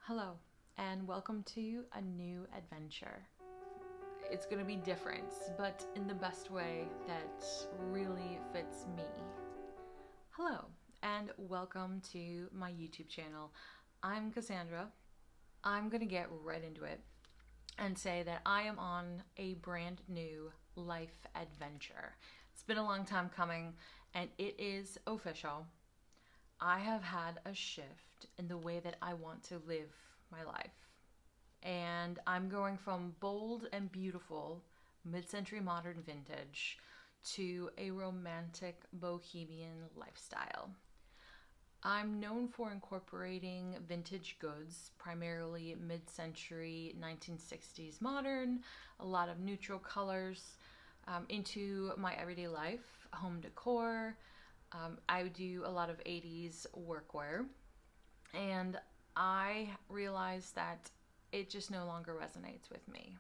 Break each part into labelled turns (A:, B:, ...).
A: Hello, and welcome to a new adventure. It's gonna be different, but in the best way that really fits me. Hello, and welcome to my YouTube channel. I'm Cassandra. I'm gonna get right into it and say that I am on a brand new life adventure. It's been a long time coming, and it is official. I have had a shift in the way that I want to live my life. And I'm going from bold and beautiful mid-century modern vintage to a romantic bohemian lifestyle. I'm known for incorporating vintage goods, primarily mid-century 1960s modern, a lot of neutral colors, into my everyday life, home decor. I do a lot of 80s workwear, and I realized that it just no longer resonates with me.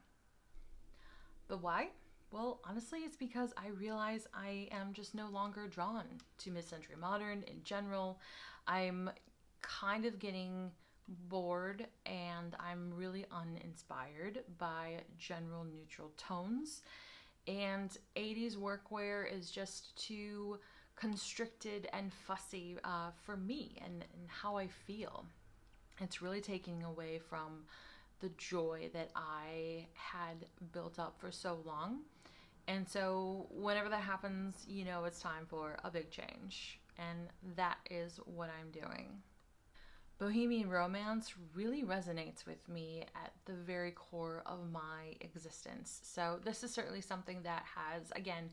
A: But why? Well, honestly, it's because I realize I am just no longer drawn to mid-century modern in general. I'm kind of getting bored and I'm really uninspired by general neutral tones. And 80s workwear is just too constricted and fussy for me and how I feel. It's really taking away from the joy that I had built up for so long. And so whenever that happens, you know it's time for a big change. And that is what I'm doing. Bohemian romance really resonates with me at the very core of my existence. So this is certainly something that has, again,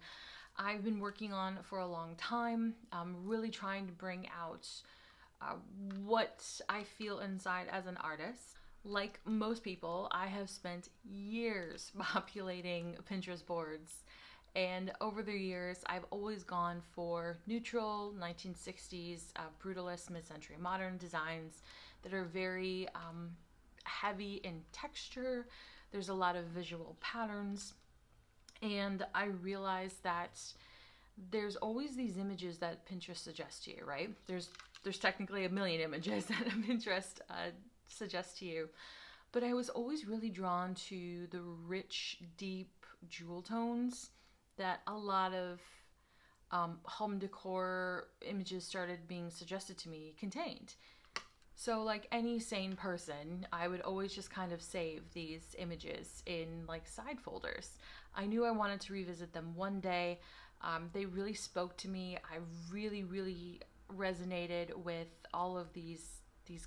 A: I've been working on for a long time. I'm really trying to bring out what I feel inside as an artist. Like most people, I have spent years populating Pinterest boards, and over the years I've always gone for neutral 1960s brutalist mid-century modern designs that are very heavy in texture. There's a lot of visual patterns, and I realized that there's always these images that Pinterest suggests to you, right? There's technically a million images that Pinterest suggests to you, but I was always really drawn to the rich, deep jewel tones that a lot of home decor images started being suggested to me contained. So like any sane person, I would always just kind of save these images in like side folders. I knew I wanted to revisit them one day. They really spoke to me. I really resonated with all of these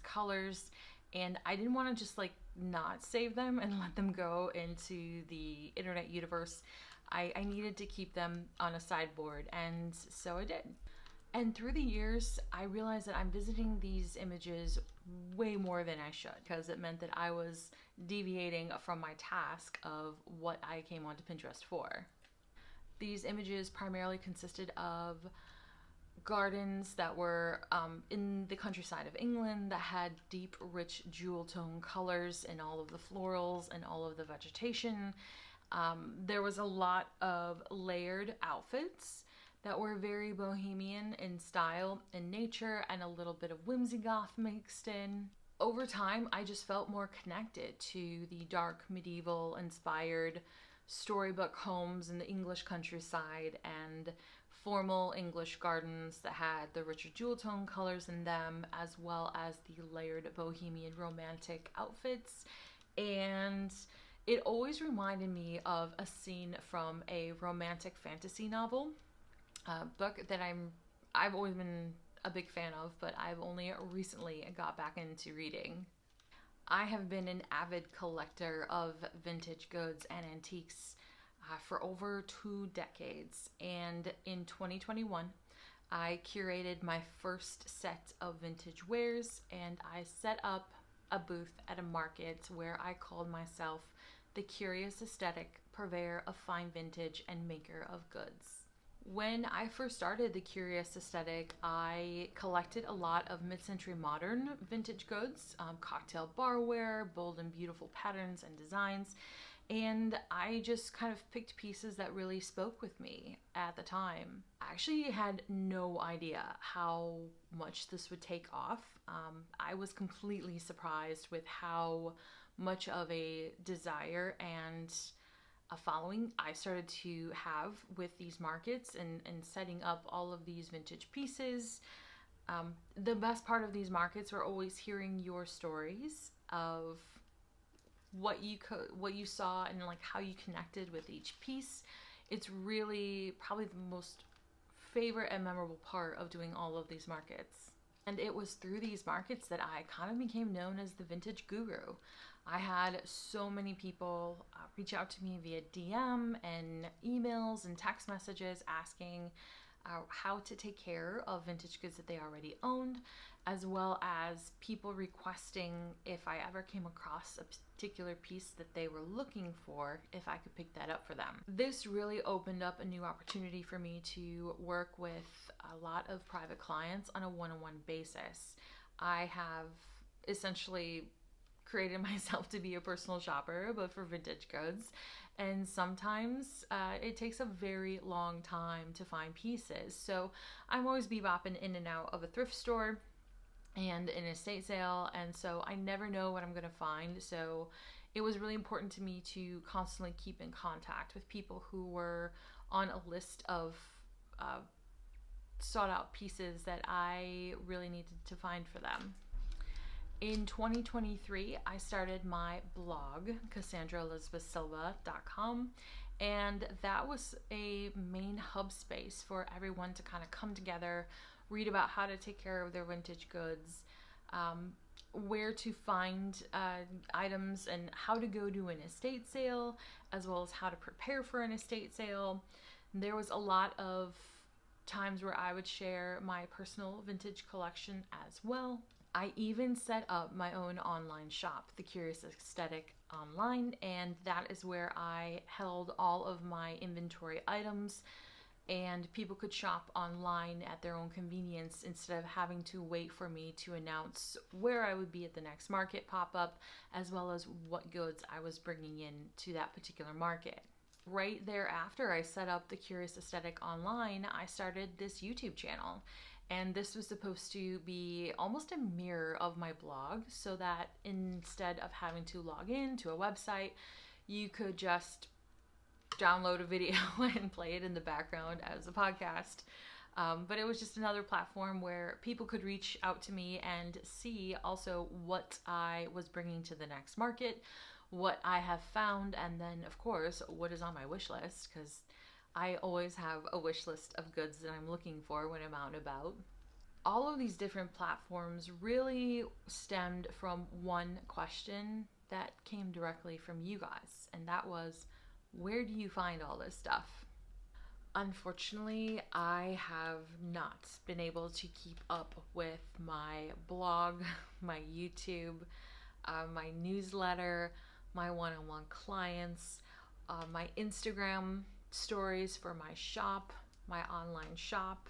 A: colors, and I didn't want to just like not save them and let them go into the internet universe. I needed to keep them on a sideboard, and so I did. And through the years, I realized that I'm visiting these images way more than I should, because it meant that I was deviating from my task of what I came onto Pinterest for. These images primarily consisted of gardens that were in the countryside of England that had deep, rich jewel tone colors in all of the florals and all of the vegetation. There was a lot of layered outfits that were very bohemian in style and nature, and a little bit of whimsy goth mixed in. Over time, I just felt more connected to the dark medieval inspired storybook homes in the English countryside and formal English gardens that had the richer jewel tone colors in them, as well as the layered bohemian romantic outfits. And it always reminded me of a scene from a romantic fantasy novel, book that I've always been a big fan of, but I've only recently got back into reading. I have been an avid collector of vintage goods and antiques for over 2 decades, and in 2021 I curated my first set of vintage wares, and I set up a booth at a market where I called myself the curious aesthetic purveyor of fine vintage and maker of goods. When I first started the Curious Aesthetic, I collected a lot of mid-century modern vintage goods, cocktail barware, bold and beautiful patterns and designs, And I just kind of picked pieces that really spoke with me at the time. I actually had no idea how much this would take off. I was completely surprised with how much of a desire and a following I started to have with these markets and setting up all of these vintage pieces. The best part of these markets were always hearing your stories of what you saw and like how you connected with each piece. It's really probably the most favorite and memorable part of doing all of these markets. And it was through these markets that I kind of became known as the vintage guru. I had so many people reach out to me via DM and emails and text messages asking how to take care of vintage goods that they already owned, as well as people requesting if I ever came across a particular piece that they were looking for, if I could pick that up for them. This really opened up a new opportunity for me to work with a lot of private clients on a one-on-one basis. I have essentially created myself to be a personal shopper, but for vintage goods. And sometimes it takes a very long time to find pieces. So I'm always bebopping in and out of a thrift store and an estate sale. And so I never know what I'm going to find. So it was really important to me to constantly keep in contact with people who were on a list of sought out pieces that I really needed to find for them. In 2023, I started my blog, CassandraElizabethSilva.com, and that was a main hub space for everyone to kind of come together, read about how to take care of their vintage goods, where to find items, and how to go to an estate sale, as well as how to prepare for an estate sale. There was a lot of times where I would share my personal vintage collection as well. I even set up my own online shop, The Curious Aesthetic Online, and that is where I held all of my inventory items, and people could shop online at their own convenience instead of having to wait for me to announce where I would be at the next market pop-up, as well as what goods I was bringing in to that particular market. Right thereafter I set up The Curious Aesthetic Online, I started this YouTube channel. And this was supposed to be almost a mirror of my blog, so that instead of having to log in to a website, you could just download a video and play it in the background as a podcast. But it was just another platform where people could reach out to me and see also what I was bringing to the next market, what I have found, and then of course what is on my wish list, because I always have a wish list of goods that I'm looking for when I'm out and about. All of these different platforms really stemmed from one question that came directly from you guys, and that was, where do you find all this stuff? Unfortunately, I have not been able to keep up with my blog, my YouTube, my newsletter, my one-on-one clients, my Instagram stories for my shop, my online shop,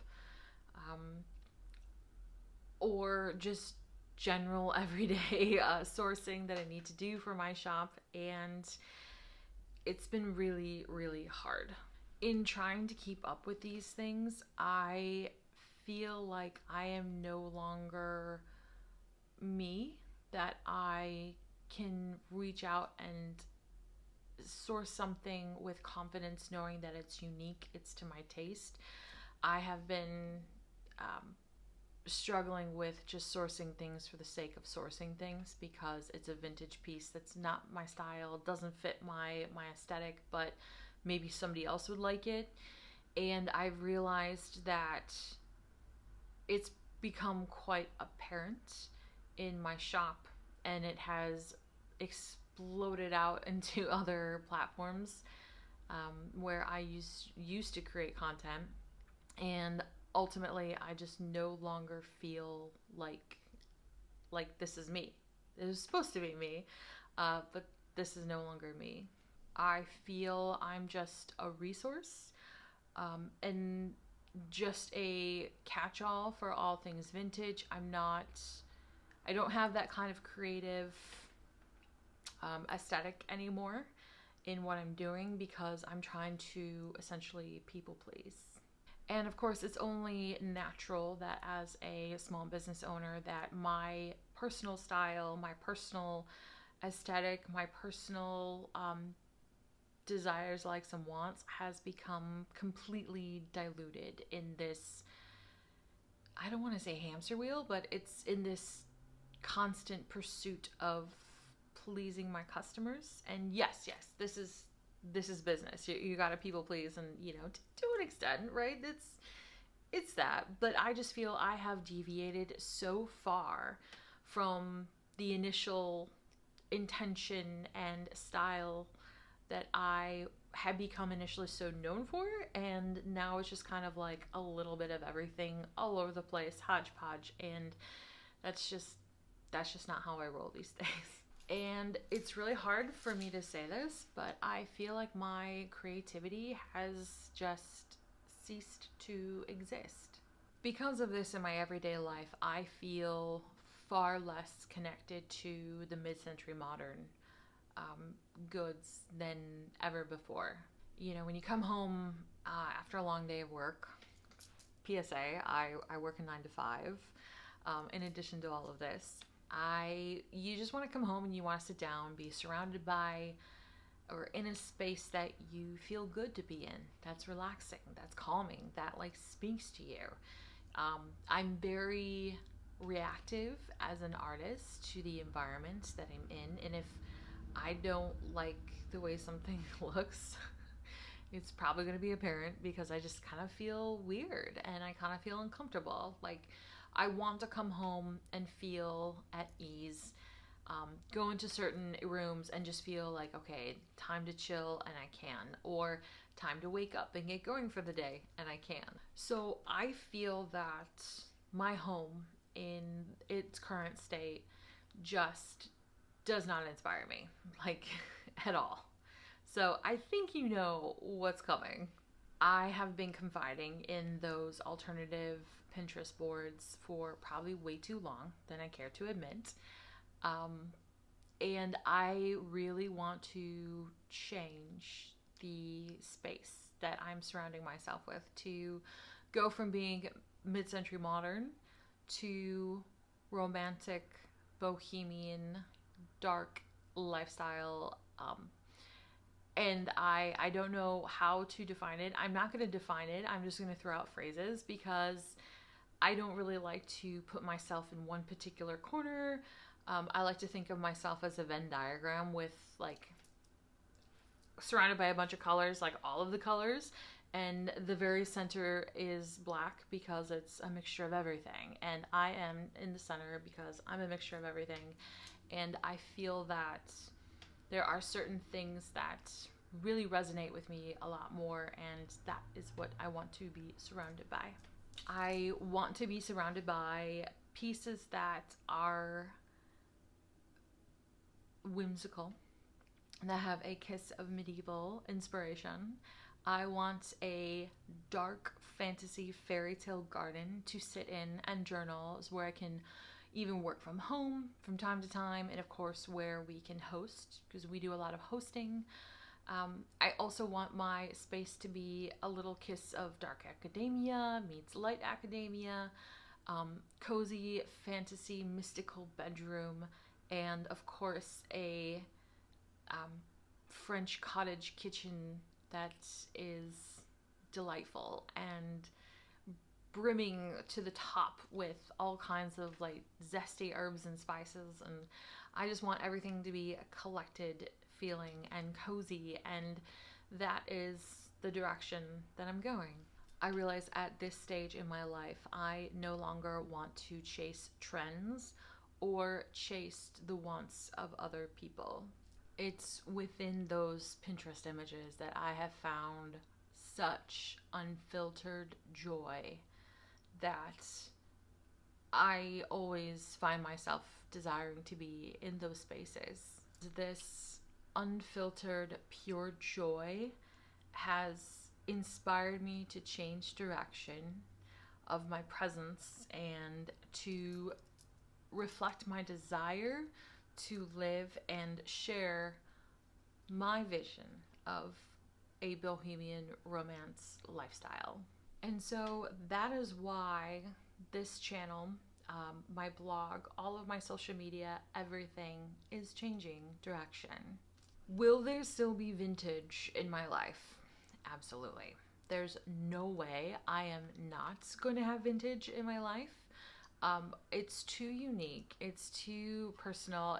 A: or just general everyday sourcing that I need to do for my shop. And it's been really, really hard. In trying to keep up with these things, I feel like I am no longer me, that I can reach out and source something with confidence, knowing that it's unique, it's to my taste. I have been struggling with just sourcing things for the sake of sourcing things, because it's a vintage piece that's not my style, doesn't fit my aesthetic, but maybe somebody else would like it. And I've realized that it's become quite apparent in my shop, and it has exploded out into other platforms where I used to create content, and ultimately I just no longer feel like this is me. It was supposed to be me, but this is no longer me. I feel I'm just a resource and just a catch-all for all things vintage. I don't have that kind of creative aesthetic anymore. in what I'm doing because I'm trying to essentially people please. And of course, it's only natural that as a small business owner that my personal style, my personal aesthetic, my personal desires, likes, and wants has become completely diluted in this, I don't want to say hamster wheel, but it's in this constant pursuit of pleasing my customers. And yes, this is business. You gotta people please, and to an extent, right? It's that. But I just feel I have deviated so far from the initial intention and style that I had become initially so known for, and now it's just kind of like a little bit of everything all over the place, hodgepodge, and that's just not how I roll these days. And it's really hard for me to say this, but I feel like my creativity has just ceased to exist. Because of this in my everyday life, I feel far less connected to the mid-century modern goods than ever before. When you come home after a long day of work, PSA, I work a 9 to 5. In addition to all of this, you just want to come home and you want to sit down, be surrounded by or in a space that you feel good to be in, that's relaxing, that's calming, that like speaks to you. I'm very reactive as an artist to the environment that I'm in, and if I don't like the way something looks, it's probably going to be apparent because I just kind of feel weird and I kind of feel uncomfortable. Like, I want to come home and feel at ease, go into certain rooms and just feel like, okay, time to chill, and I can, or time to wake up and get going for the day, and I can. So I feel that my home in its current state just does not inspire me, like, at all. So I think you know what's coming. I have been confiding in those alternative Pinterest boards for probably way too long than I care to admit. And I really want to change the space that I'm surrounding myself with to go from being mid-century modern to romantic, bohemian, dark lifestyle. And I don't know how to define it. I'm not going to define it. I'm just going to throw out phrases because I don't really like to put myself in one particular corner. I like to think of myself as a Venn diagram with, like, surrounded by a bunch of colors, like all of the colors. And the very center is black because it's a mixture of everything. And I am in the center because I'm a mixture of everything. And I feel that there are certain things that really resonate with me a lot more, and that is what I want to be surrounded by. I want to be surrounded by pieces that are whimsical, that have a kiss of medieval inspiration. I want a dark fantasy fairy tale garden to sit in and journal, where I can even work from home from time to time, and of course where we can host, because we do a lot of hosting. I also want my space to be a little kiss of dark academia meets light academia, cozy fantasy mystical bedroom, and of course a French cottage kitchen that is delightful and brimming to the top with all kinds of like zesty herbs and spices, and I just want everything to be a collected feeling and cozy, and that is the direction that I'm going. I realize at this stage in my life I no longer want to chase trends or chase the wants of other people. It's within those Pinterest images that I have found such unfiltered joy that I always find myself desiring to be in those spaces. This unfiltered, pure joy has inspired me to change direction of my presence and to reflect my desire to live and share my vision of a bohemian romance lifestyle. And so that is why this channel, my blog, all of my social media, everything is changing direction. Will there still be vintage in my life? Absolutely. There's no way I am not going to have vintage in my life. It's too unique. It's too personal.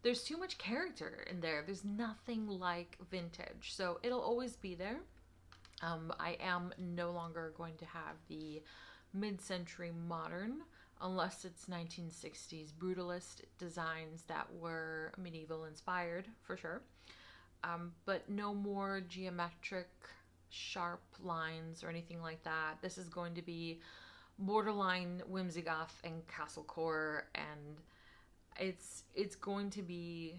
A: There's too much character in there. There's nothing like vintage. So it'll always be there. I am no longer going to have the mid-century modern unless it's 1960s brutalist designs that were medieval inspired for sure. But no more geometric sharp lines or anything like that. This is going to be borderline whimsy goth and castlecore, and it's going to be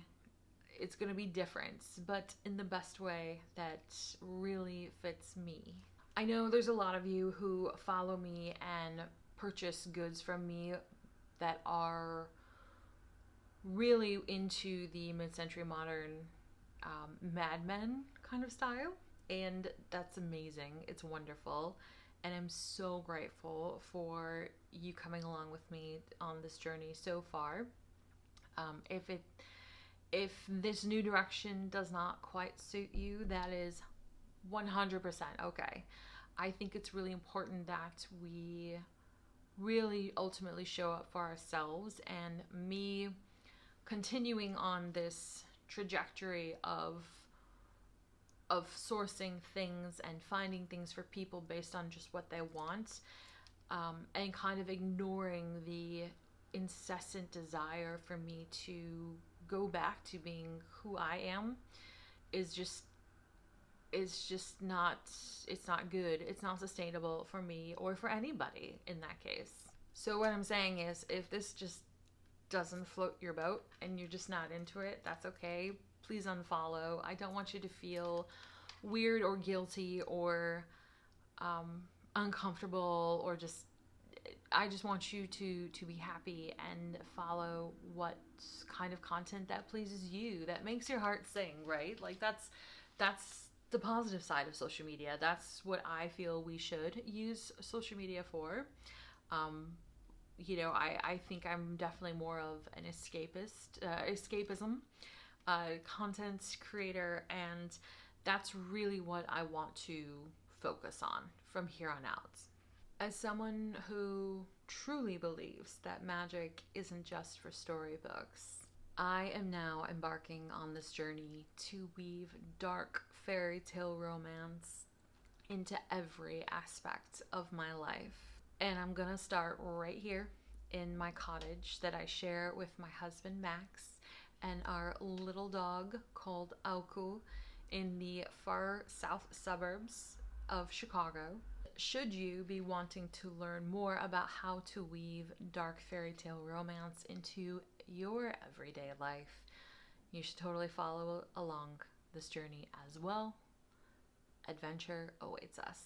A: different, but in the best way that really fits me. I know there's a lot of you who follow me and purchase goods from me that are really into the mid-century modern Mad Men kind of style, and that's amazing. It's wonderful, and I'm so grateful for you coming along with me on this journey so far. If this new direction does not quite suit you, that is 100% okay. I think it's really important that we really ultimately show up for ourselves, and me continuing on this trajectory of sourcing things and finding things for people based on just what they want, and kind of ignoring the incessant desire for me to go back to being who I am is just not, it's not good. It's not sustainable for me or for anybody in that case. So what I'm saying is, if this just doesn't float your boat and you're just not into it, that's okay. Please unfollow. I don't want you to feel weird or guilty or uncomfortable, or I just want you to be happy and follow what kind of content that pleases you, that makes your heart sing, right? Like that's the positive side of social media. That's what I feel we should use social media for. I think I'm definitely more of an escapism content creator, and that's really what I want to focus on from here on out. As someone who truly believes that magic isn't just for storybooks, I am now embarking on this journey to weave dark fairy tale romance into every aspect of my life. And I'm gonna start right here in my cottage that I share with my husband Max and our little dog called Aokū in the far south suburbs of Chicago. Should you be wanting to learn more about how to weave dark fairy tale romance into your everyday life, you should totally follow along this journey as well. Adventure awaits us.